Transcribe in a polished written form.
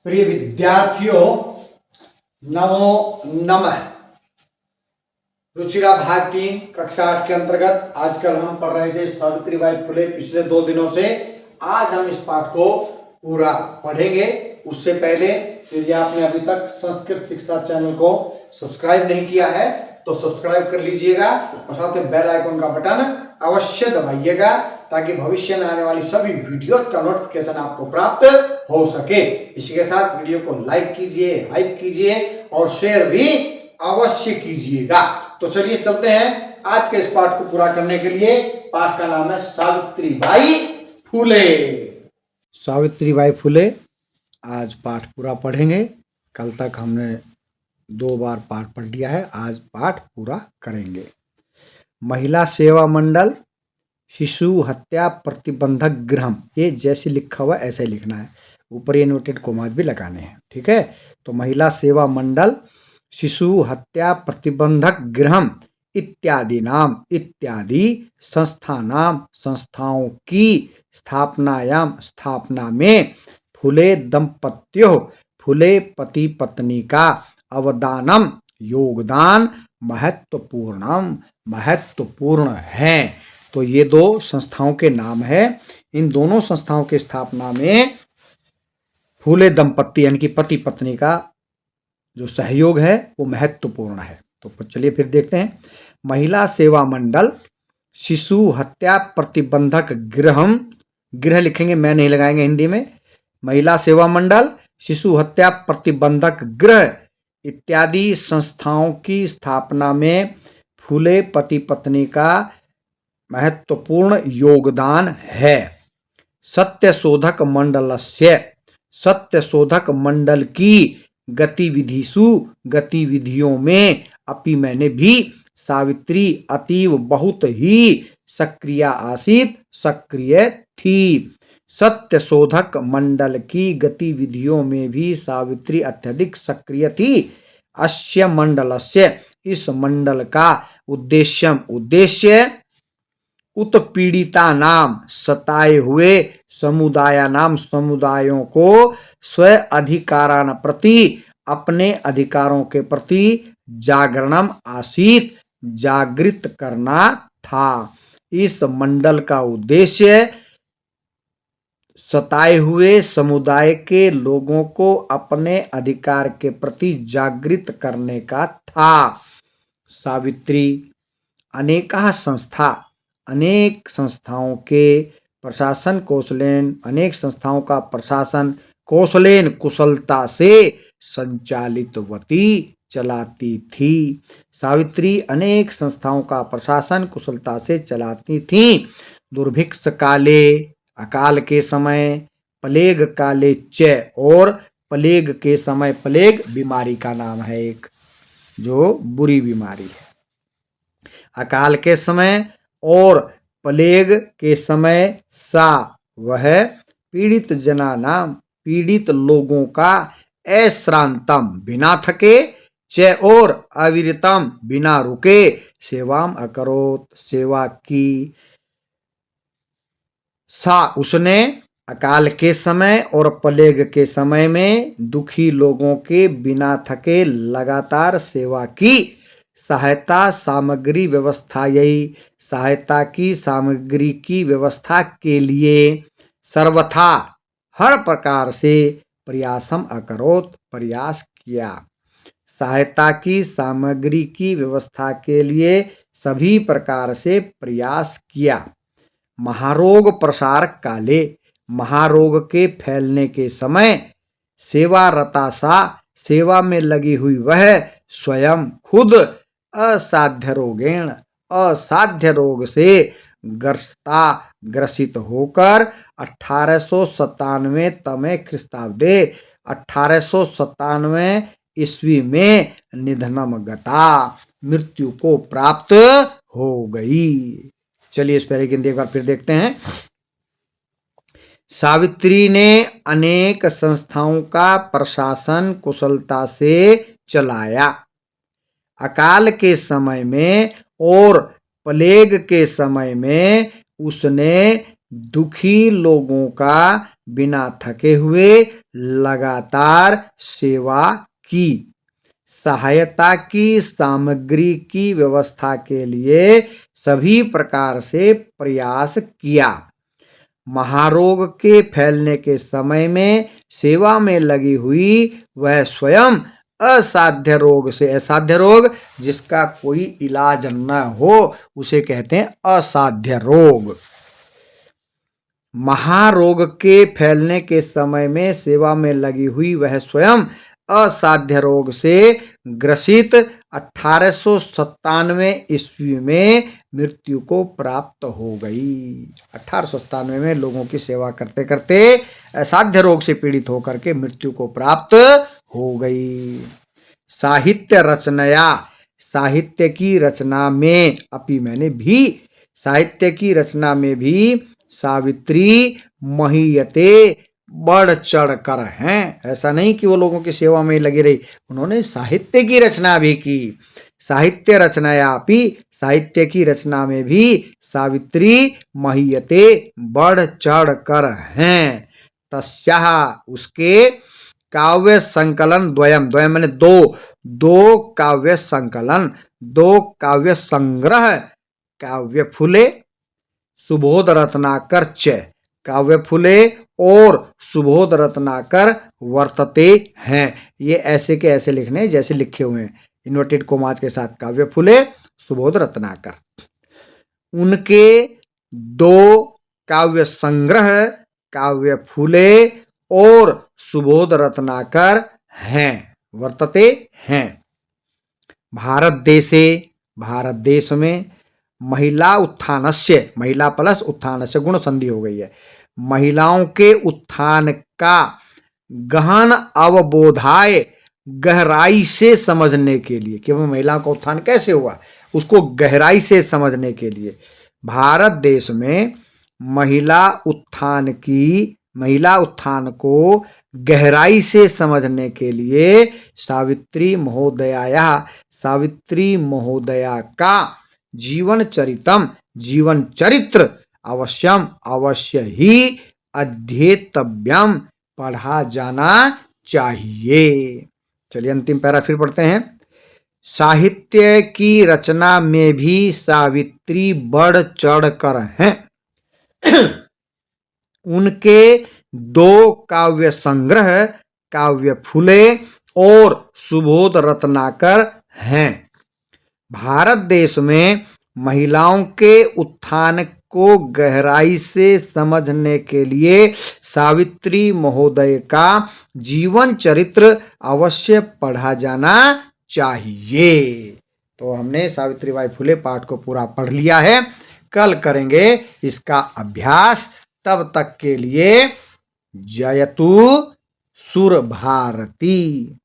प्रिय विद्यार्थियों, नमो नमः। रुचिरा भाग 3 कक्षा 8 के अंतर्गत आजकल हम पढ़ रहे थे सावित्रीबाई फुले। पिछले 2 दिनों से आज हम इस पाठ को पूरा पढ़ेंगे। उससे पहले यदि आपने अभी तक संस्कृत शिक्षा चैनल को सब्सक्राइब नहीं किया है तो सब्सक्राइब कर लीजिएगा और साथ में बेल आइकन का बटन अवश्य दबाइएगा ताकि भविष्य में आने वाली सभी वीडियो का नोटिफिकेशन आपको प्राप्त हो सके। इसी के साथ वीडियो को लाइक कीजिए, हाइप कीजिए और शेयर भी अवश्य कीजिएगा। तो चलिए चलते हैं आज के इस पाठ को पूरा करने के लिए। पाठ का नाम है सावित्रीबाई फुले। सावित्रीबाई फुले आज पाठ पूरा पढ़ेंगे। कल तक हमने 2 बार पाठ पढ़ लिया है, आज पाठ पूरा करेंगे। महिला सेवा मंडल शिशु हत्या प्रतिबंधक गृह, ये जैसे लिखा हुआ ऐसे लिखना है, ऊपर ये नोटेड कोमा भी लगाने हैं, ठीक है। तो महिला सेवा मंडल शिशु हत्या प्रतिबंधक गृह इत्यादि नाम इत्यादि संस्थाओं की स्थापना में फुले दंपत्यों फुले पति पत्नी का अवदानम योगदान महत्वपूर्ण है। तो ये 2 संस्थाओं के नाम है। इन दोनों संस्थाओं के स्थापना में फुले दंपत्ति यानी कि पति पत्नी का जो सहयोग है वो महत्वपूर्ण है। तो चलिए फिर देखते हैं। महिला सेवा मंडल शिशु हत्या प्रतिबंधक गृह लिखेंगे, मैं नहीं लगाएंगे हिंदी में। महिला सेवा मंडल शिशु हत्या प्रतिबंधक गृह इत्यादि संस्थाओं की स्थापना में फुले पति पत्नी का महत्वपूर्ण योगदान है। सत्यशोधक मंडल की गतिविधियों में अपि मैंने भी सावित्री अतीव बहुत ही सक्रिय थी। सत्यशोधक मंडल की गतिविधियों में भी सावित्री अत्यधिक सक्रिय थी। अस्य मंडलस्य इस मंडल का उद्देश्य उत्पीड़िता नाम सताए हुए समुदायों को स्व अधिकारान प्रति अपने अधिकारों के प्रति जागृत करना था। इस मंडल का उद्देश्य सताए हुए समुदाय के लोगों को अपने अधिकार के प्रति जागृत करने का था। सावित्री अनेक संस्थाओं का प्रशासन कौशलेन कुशलता से चलाती थी। सावित्री अनेक संस्थाओं का प्रशासन कुशलता से चलाती थी। दुर्भिक्ष काले अकाल के समय, प्लेग काले च और प्लेग के समय, प्लेग बीमारी का नाम है एक जो बुरी बीमारी है। अकाल के समय और प्लेग के समय सा वह पीड़ित लोगों का अश्रांतम बिना थके च और अविरतम बिना रुके सेवाम अकरोत सेवा की। सा उसने अकाल के समय और प्लेग के समय में दुखी लोगों के बिना थके लगातार सेवा की। सहायता सामग्री की व्यवस्था के लिए सर्वथा हर प्रकार से प्रयास किया। सहायता की सामग्री की व्यवस्था के लिए सभी प्रकार से प्रयास किया। महारोग प्रसार काले महारोग के फैलने के समय सेवा में लगी हुई वह स्वयं खुद असाध्य रोग से ग्रसित होकर 1897 ईस्वी में निधनम गता मृत्यु को प्राप्त हो गई। चलिए इस पैरे एक बार फिर देखते हैं। सावित्री ने अनेक संस्थाओं का प्रशासन कुशलता से चलाया। अकाल के समय में और प्लेग के समय में उसने दुखी लोगों का बिना थके हुए लगातार सेवा की, सहायता की सामग्री की व्यवस्था के लिए सभी प्रकार से प्रयास किया। महारोग के फैलने के समय में सेवा में लगी हुई वह स्वयं असाध्य रोग से, असाध्य रोग जिसका कोई इलाज न हो उसे कहते हैं असाध्य रोग। महारोग के फैलने के समय में सेवा में लगी हुई वह स्वयं असाध्य रोग से ग्रसित 1897 ईस्वी में मृत्यु को प्राप्त हो गई। 1897 में लोगों की सेवा करते करते असाध्य रोग से पीड़ित होकर के मृत्यु को प्राप्त हो गई। साहित्य रचनया, साहित्य की रचना में अपि मैंने भी, साहित्य की रचना में भी सावित्री महीयते बढ़ चढ़ कर हैं। ऐसा नहीं कि वो लोगों की सेवा में लगी रही, उन्होंने साहित्य की रचना भी की। साहित्य रचनायापि, साहित्य की रचना में भी सावित्री महीयते बढ़ चढ़ कर हैं। तस्याः, उसके काव्य संकलन द्वयम, द्वयम मैंने दो, दो काव्य संकलन, दो काव्य संग्रह, काव्य फुले सुबोध रत्नाकर च, काव्य फुले और सुबोध रत्नाकर वर्तते हैं। ये ऐसे के ऐसे लिखने जैसे लिखे हुए हैं, इन्वर्टेड कोमास के साथ, काव्य फुले सुबोध रत्नाकर। उनके दो काव्य संग्रह काव्य फुले और सुबोध रत्नाकर हैं, वर्तते हैं। भारत देशे, भारत देश में महिला उत्थानस्य, महिला प्लस उत्थानस्य गुण संधि हो गई है, महिलाओं के उत्थान का गहन अवबोधाय, गहराई से समझने के लिए, कि महिलाओं का उत्थान कैसे हुआ उसको गहराई से समझने के लिए भारत देश में महिला उत्थान को गहराई से समझने के लिए सावित्री महोदया का जीवन चरित्र अवश्य ही अध्येतव्यम, पढ़ा जाना चाहिए। चलिए अंतिम पैरा फिर पढ़ते हैं। साहित्य की रचना में भी सावित्री बढ़ चढ़ कर हैं। उनके दो काव्य संग्रह काव्य फुले और सुबोध रत्नाकर हैं। भारत देश में महिलाओं के उत्थान को गहराई से समझने के लिए सावित्री महोदय का जीवन चरित्र अवश्य पढ़ा जाना चाहिए। तो हमने सावित्रीबाई फुले पाठ को पूरा पढ़ लिया है, कल करेंगे इसका अभ्यास। तब तक के लिए जयतु सुर भारती।